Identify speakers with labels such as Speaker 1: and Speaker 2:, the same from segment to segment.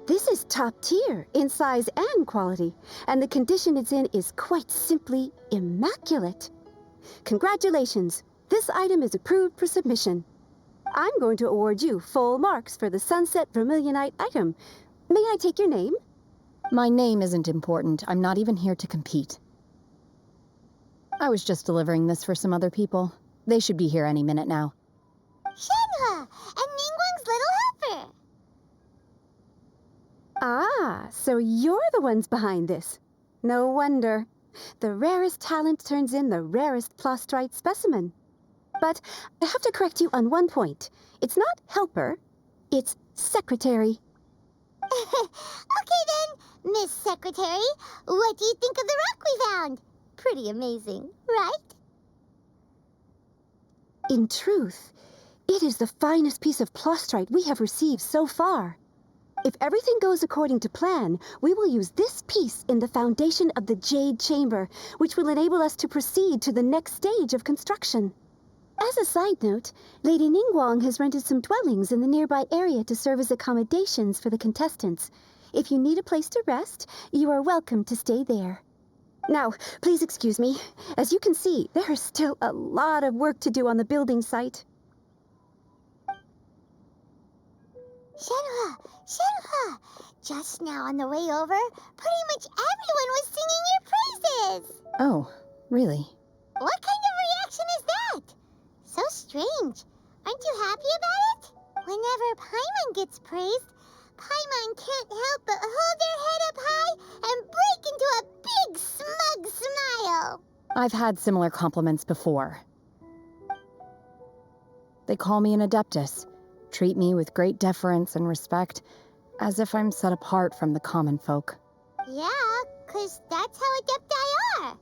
Speaker 1: This is top tier in size and quality, and the condition it's in is quite simply immaculate. Congratulations, this item is approved for submission. I'm going to award you full marks for the Sunset Vermilionite item. May I take your name?
Speaker 2: My name isn't important. I'm not even here to compete. I was just delivering this for some other people. They should be here any minute now.
Speaker 3: Shenhua, and Ningguang's little helper.
Speaker 1: Ah, so you're the ones behind this. No wonder. The rarest talent turns in the rarest plastrite specimen. But I have to correct you on one point. It's not helper, it's secretary.
Speaker 3: Okay then, Miss Secretary, what do you think of the rock we found? Pretty amazing, right?
Speaker 1: In truth, it is the finest piece of plastrite we have received so far. If everything goes according to plan, we will use this piece in the foundation of the Jade Chamber, which will enable us to proceed to the next stage of construction. As a side note, Lady Ningguang has rented some dwellings in the nearby area to serve as accommodations for the contestants. If you need a place to rest, you are welcome to stay there. Now, please excuse me. As you can see, there is still a lot of work to do on the building site.
Speaker 3: Shenhua, just now on the way over, pretty much everyone was singing your praises.
Speaker 2: Oh, really?
Speaker 3: What kind of reaction is that? So strange. Aren't you happy about it? Whenever Paimon gets praised, Paimon can't help but hold their head up high and break into a big smug smile.
Speaker 2: I've had similar compliments before. They call me an adeptus, treat me with great deference and respect, as if I'm set apart from the common folk.
Speaker 3: Yeah, 'cause that's how adepti are.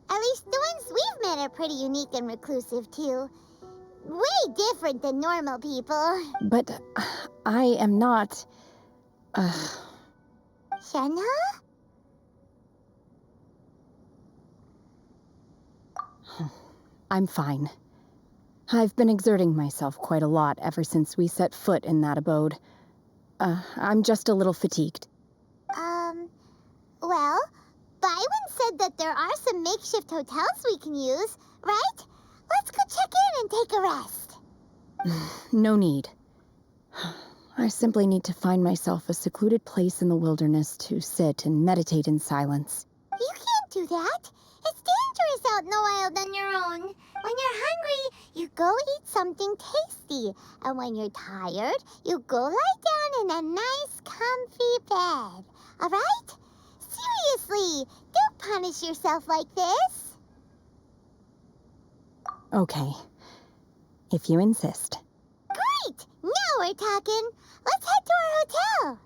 Speaker 3: At least the ones we've met are pretty unique and reclusive, too. Way different than normal people.
Speaker 2: But I am not...
Speaker 3: Shenhua?
Speaker 2: I'm fine. I've been exerting myself quite a lot ever since we set foot in that abode. I'm just a little fatigued.
Speaker 3: Well, Byron said that there are some makeshift hotels we can use, right? Let's go check in and take a rest.
Speaker 2: No need. I simply need to find myself a secluded place in the wilderness to sit and meditate in silence.
Speaker 3: You can't do that. It's dangerous out in the wild on your own. When you're hungry, you go eat something tasty. And when you're tired, you go lie down in a nice, comfy bed. All right? Seriously, don't punish yourself like this.
Speaker 2: Okay. If you insist.
Speaker 3: Great! Now we're talking. Let's head to our hotel.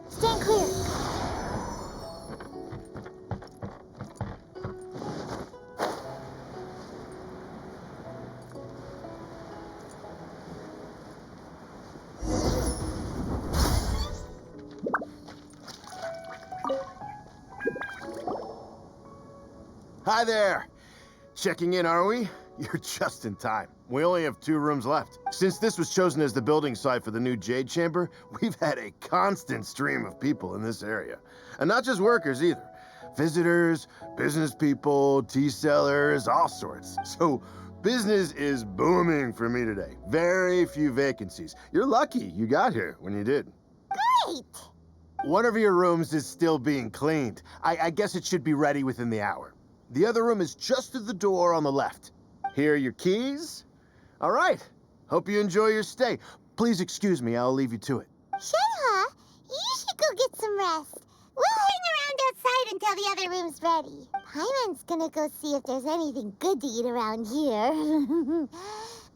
Speaker 3: Stand clear.
Speaker 4: Hi there! Checking in, are we? You're just in time. We only have 2 rooms left. Since this was chosen as the building site for the new Jade Chamber, we've had a constant stream of people in this area. And not just workers either. Visitors, business people, tea sellers, all sorts. So business is booming for me today. Very few vacancies. You're lucky you got here when you did.
Speaker 3: Great!
Speaker 4: One of your rooms is still being cleaned. I guess it should be ready within the hour. The other room is just through the door on the left. Here are your keys. All right. Hope you enjoy your stay. Please excuse me, I'll leave you to it.
Speaker 3: Shenhua, you should go get some rest. We'll hang around outside until the other room's ready. Paimon's gonna go see if there's anything good to eat around here.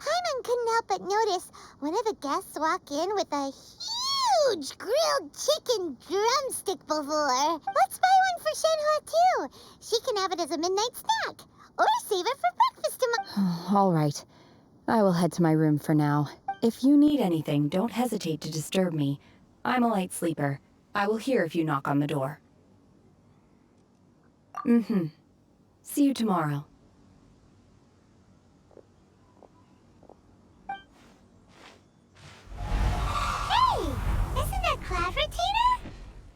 Speaker 3: Paimon couldn't help but notice One of the guests walk in with a huge grilled chicken drumstick before. Let's buy one for Shenhua too. She can have it as a midnight snack. Or save it for breakfast tomorrow.
Speaker 2: All right. I will head to my room for now. If you need anything, don't hesitate to disturb me. I'm a light sleeper. I will hear if you knock on the door. See you tomorrow.
Speaker 3: Hey! Isn't that Cloud Retainer?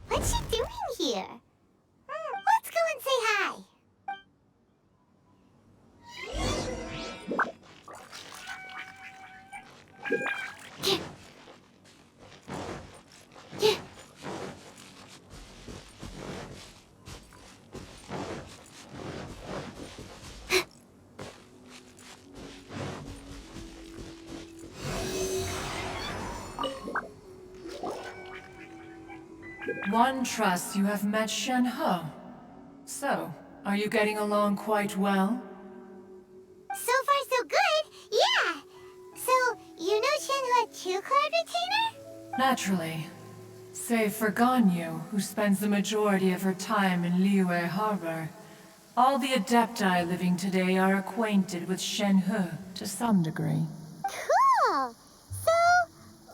Speaker 3: What's she doing here? Let's go and say hi.
Speaker 5: One trusts you have met Shenhe. So, are you getting along quite well?
Speaker 3: So far, so good. Yeah. So, you know Shenhua too, Cloud Retainer?
Speaker 5: Naturally. Save for Ganyu, who spends the majority of her time in Liyue Harbor. All the Adepti living today are acquainted with Shenhe to some degree.
Speaker 3: Cool. So,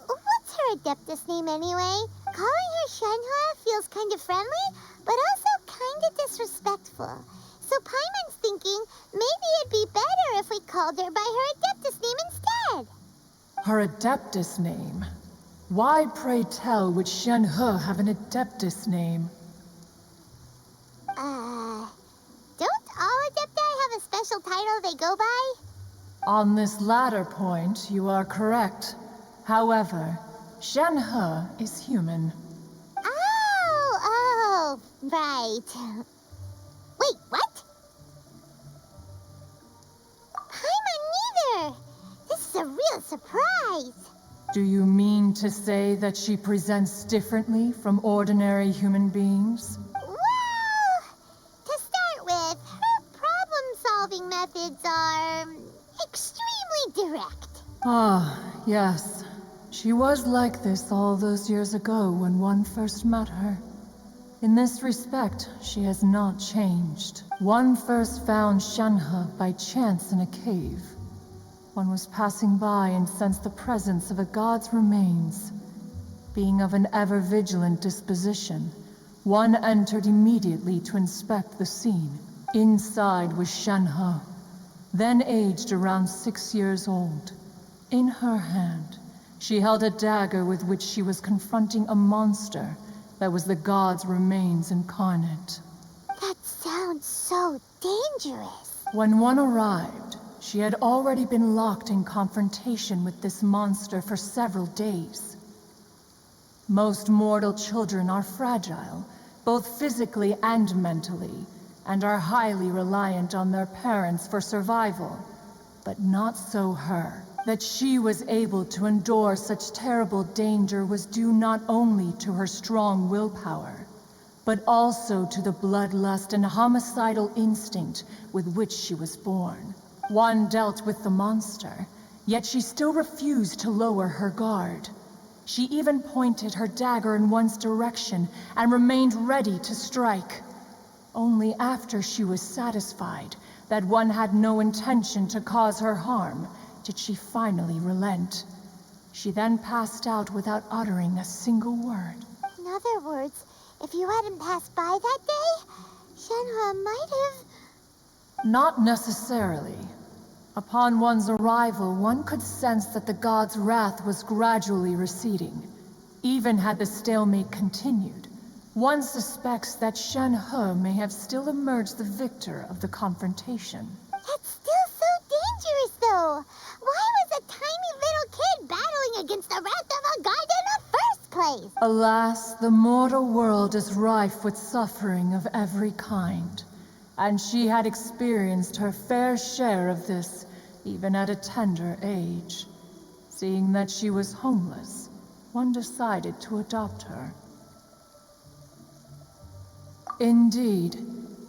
Speaker 3: what's her Adeptus name anyway? Calling her Shenhua feels kind of friendly, but also kind of disrespectful. So Paimon's thinking maybe it'd be better if we called her by her Adeptus name instead.
Speaker 5: Her Adeptus name? Why, pray tell, would Shenhe have an Adeptus name?
Speaker 3: Don't all Adepti have a special title they go by?
Speaker 5: On this latter point, you are correct. However, Shenhe is human.
Speaker 3: Oh, right. Wait, what? Paimon neither. This is a real surprise.
Speaker 5: Do you mean to say that she presents differently from ordinary human beings?
Speaker 3: Well, to start with, her problem-solving methods are extremely direct.
Speaker 5: Ah, yes. She was like this all those years ago when one first met her. In this respect, she has not changed. One first found Shenhe by chance in a cave. One was passing by and sensed the presence of a god's remains. Being of an ever-vigilant disposition, one entered immediately to inspect the scene. Inside was Shenhe, then aged around 6 years old. In her hand, she held a dagger with which she was confronting a monster that was the god's remains incarnate.
Speaker 3: That sounds so dangerous.
Speaker 5: When one arrived, she had already been locked in confrontation with this monster for several days. Most mortal children are fragile, both physically and mentally, and are highly reliant on their parents for survival. But not so her. That she was able to endure such terrible danger was due not only to her strong willpower, but also to the bloodlust and homicidal instinct with which she was born. One dealt with the monster, yet she still refused to lower her guard. She even pointed her dagger in one's direction and remained ready to strike. Only after she was satisfied that one had no intention to cause her harm did she finally relent. She then passed out without uttering a single word.
Speaker 3: In other words, if you hadn't passed by that day, Shenhua might have...
Speaker 5: Not necessarily. Upon one's arrival, one could sense that the god's wrath was gradually receding. Even had the stalemate continued, one suspects that Shenhe may have still emerged the victor of the confrontation.
Speaker 3: That's still so dangerous, though. Why was a tiny little kid battling against the wrath of a god in the first place?
Speaker 5: Alas, the mortal world is rife with suffering of every kind. And she had experienced her fair share of this, even at a tender age. Seeing that she was homeless, one decided to adopt her. Indeed,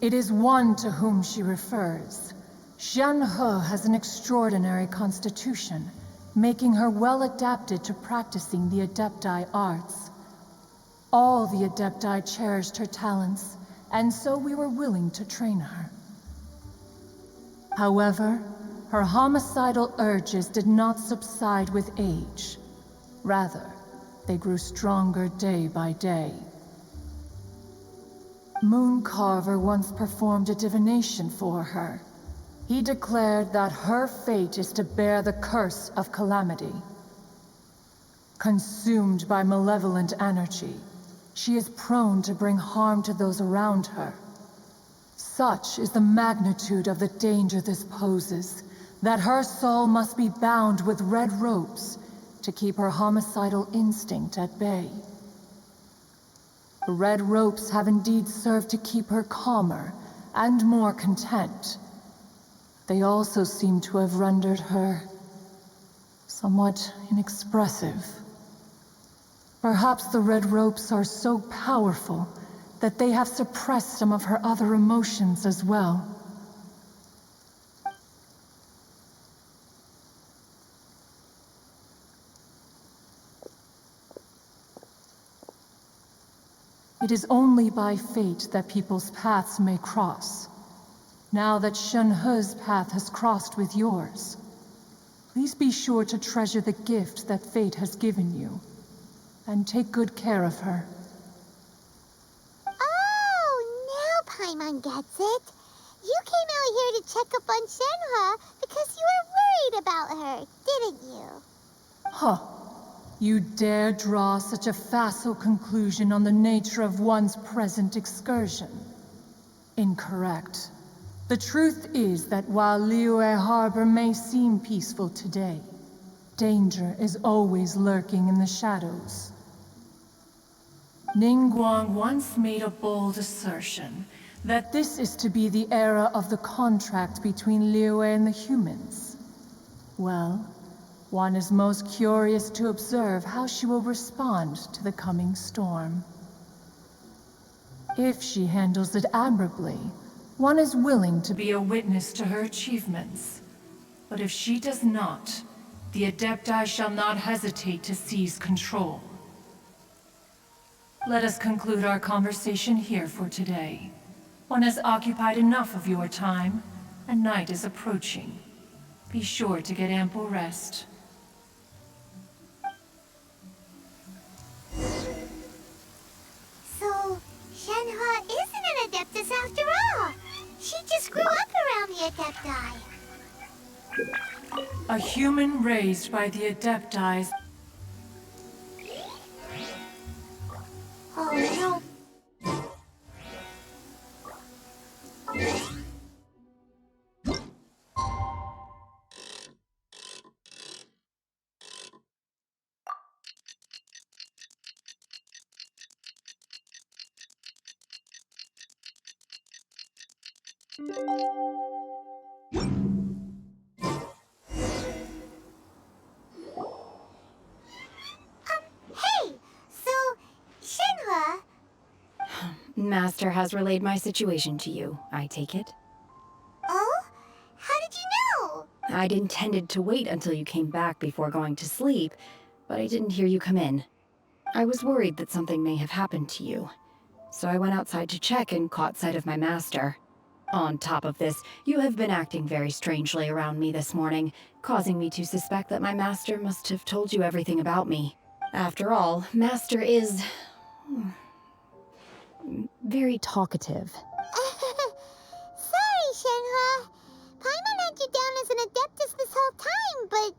Speaker 5: it is one to whom she refers. Shenhe has an extraordinary constitution, making her well adapted to practicing the Adepti arts. All the Adepti cherished her talents, and so we were willing to train her. However, her homicidal urges did not subside with age. Rather, they grew stronger day by day. Mooncarver once performed a divination for her. He declared that her fate is to bear the curse of calamity. Consumed by malevolent energy, she is prone to bring harm to those around her. Such is the magnitude of the danger this poses, that her soul must be bound with red ropes to keep her homicidal instinct at bay. The red ropes have indeed served to keep her calmer and more content. They also seem to have rendered her somewhat inexpressive. Perhaps the red ropes are so powerful that they have suppressed some of her other emotions as well. It is only by fate that people's paths may cross. Now that Shenhe's path has crossed with yours, please be sure to treasure the gift that fate has given you, and take good care of her.
Speaker 3: Oh, now Paimon gets it. You came out here to check up on Shenhe because you were worried about her, didn't you?
Speaker 5: Huh. You dare draw such a facile conclusion on the nature of one's present excursion? Incorrect. The truth is that while Liyue Harbor may seem peaceful today, danger is always lurking in the shadows. Ningguang once made a bold assertion that this is to be the era of the contract between Liyue and the humans. Well, one is most curious to observe how she will respond to the coming storm. If she handles it admirably, one is willing to be a witness to her achievements. But if she does not, the Adepti shall not hesitate to seize control. Let us conclude our conversation here for today. One has occupied enough of your time, and night is approaching. Be sure to get ample rest.
Speaker 3: So, Shenhe isn't an Adeptus after all. She just grew up around the Adepti.
Speaker 5: A human raised by the Adepti.
Speaker 3: Oh no. Hey! So, Shenhe...
Speaker 2: Master has relayed my situation to you, I take it.
Speaker 3: Oh? How did you know?
Speaker 2: I'd intended to wait until you came back before going to sleep, but I didn't hear you come in. I was worried that something may have happened to you, so I went outside to check and caught sight of my master. On top of this, you have been acting very strangely around me this morning, causing me to suspect that my master must have told you everything about me. After all, Master is... very talkative.
Speaker 3: Sorry, Shenhe. Paimon had you down as an Adeptus this whole time, but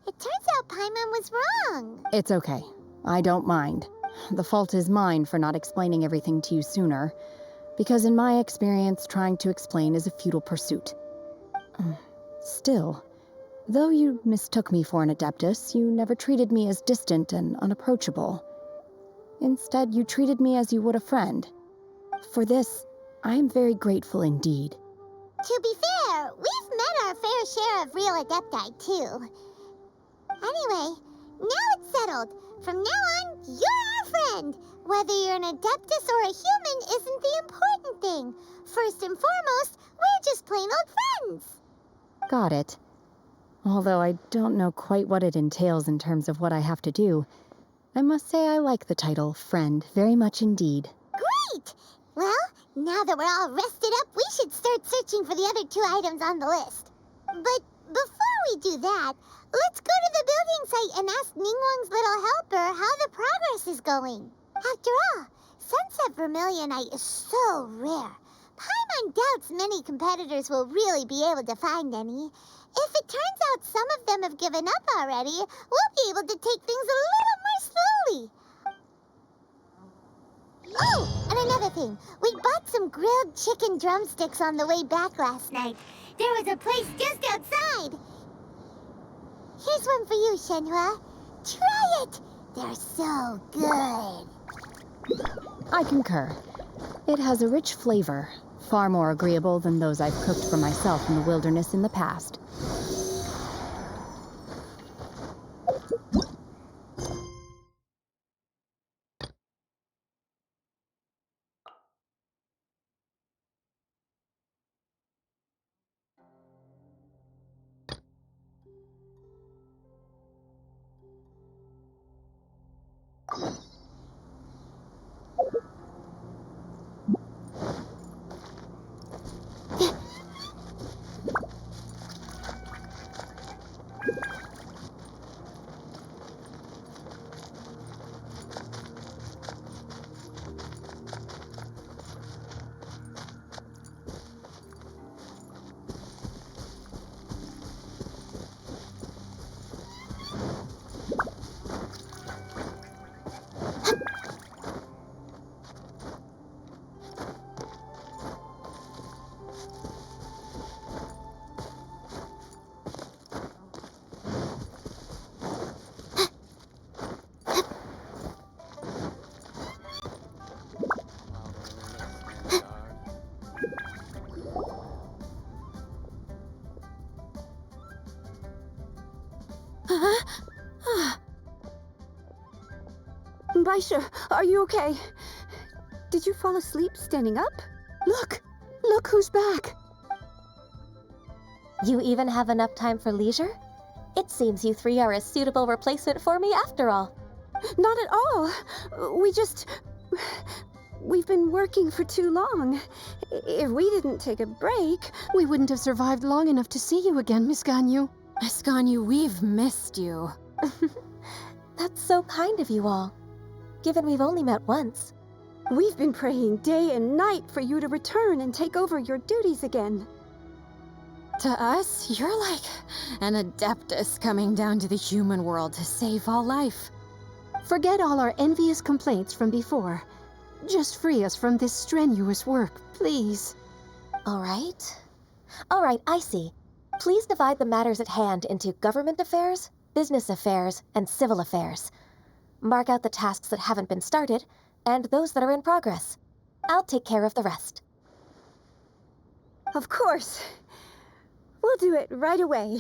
Speaker 3: it turns out Paimon was wrong.
Speaker 2: It's okay. I don't mind. The fault is mine for not explaining everything to you sooner, because in my experience, trying to explain is a futile pursuit. Still, though you mistook me for an Adeptus, you never treated me as distant and unapproachable. Instead, you treated me as you would a friend. For this, I am very grateful indeed.
Speaker 3: To be fair, we've met our fair share of real Adepti, too. Anyway, now it's settled. From now on, you're our friend. Whether you're an Adeptus or a human isn't the important thing. First and foremost, we're just plain old friends.
Speaker 2: Got it. Although I don't know quite what it entails in terms of what I have to do, I must say I like the title friend very much indeed.
Speaker 3: Great! Well, now that we're all rested up, we should start searching for the other 2 items on the list. But before we do that, let's go to the building site and ask Ningguang's little helper how the progress is going. After all, sunset vermilionite is so rare. Paimon doubts many competitors will really be able to find any. If it turns out some of them have given up already, we'll be able to take things a little more slowly. Oh, and another thing. We bought some grilled chicken drumsticks on the way back last night. There was a place just outside. Here's one for you, Shenhua. Try it. They're so good.
Speaker 2: I concur. It has a rich flavor, far more agreeable than those I've cooked for myself in the wilderness in the past.
Speaker 1: Baisha, are you okay? Did you fall asleep standing up? Look! Look who's back!
Speaker 6: You even have enough time for leisure? It seems you 3 are a suitable replacement for me after all.
Speaker 1: Not at all. We've been working for too long. If we didn't take a break,
Speaker 7: we wouldn't have survived long enough to see you again, Miss Ganyu. Miss Ganyu, we've missed you.
Speaker 6: That's so kind of you all, given we've only met once.
Speaker 1: We've been praying day and night for you to return and take over your duties again.
Speaker 7: To us, you're like an adeptus coming down to the human world to save all life. Forget all our envious complaints from before. Just free us from this strenuous work, please.
Speaker 6: All right, I see. Please divide the matters at hand into government affairs, business affairs, and civil affairs. Mark out the tasks that haven't been started, and those that are in progress. I'll take care of the rest.
Speaker 1: Of course. We'll do it right away.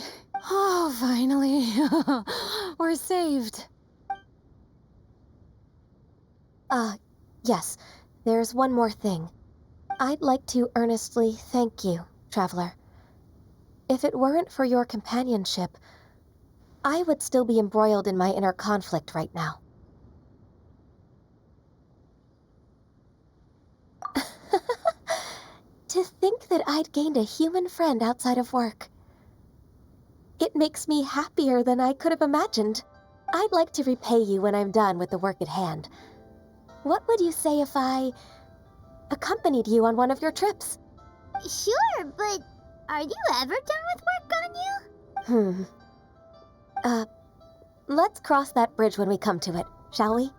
Speaker 7: Oh, finally. We're saved.
Speaker 6: Yes. There's one more thing. I'd like to earnestly thank you, Traveler. If it weren't for your companionship, I would still be embroiled in my inner conflict right now. To think that I'd gained a human friend outside of work. It makes me happier than I could have imagined. I'd like to repay you when I'm done with the work at hand. What would you say if I accompanied you on one of your trips?
Speaker 3: Sure, but are you ever done with work, Ganyu?
Speaker 6: Let's cross that bridge when we come to it, shall we?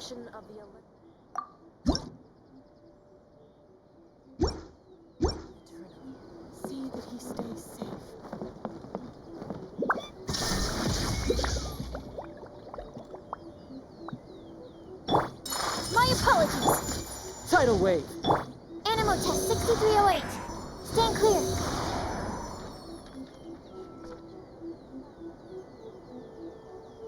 Speaker 6: Protection of the
Speaker 5: See that he stays safe.
Speaker 3: My apologies.
Speaker 8: Tidal wave.
Speaker 3: Animal test 6308. Stand clear.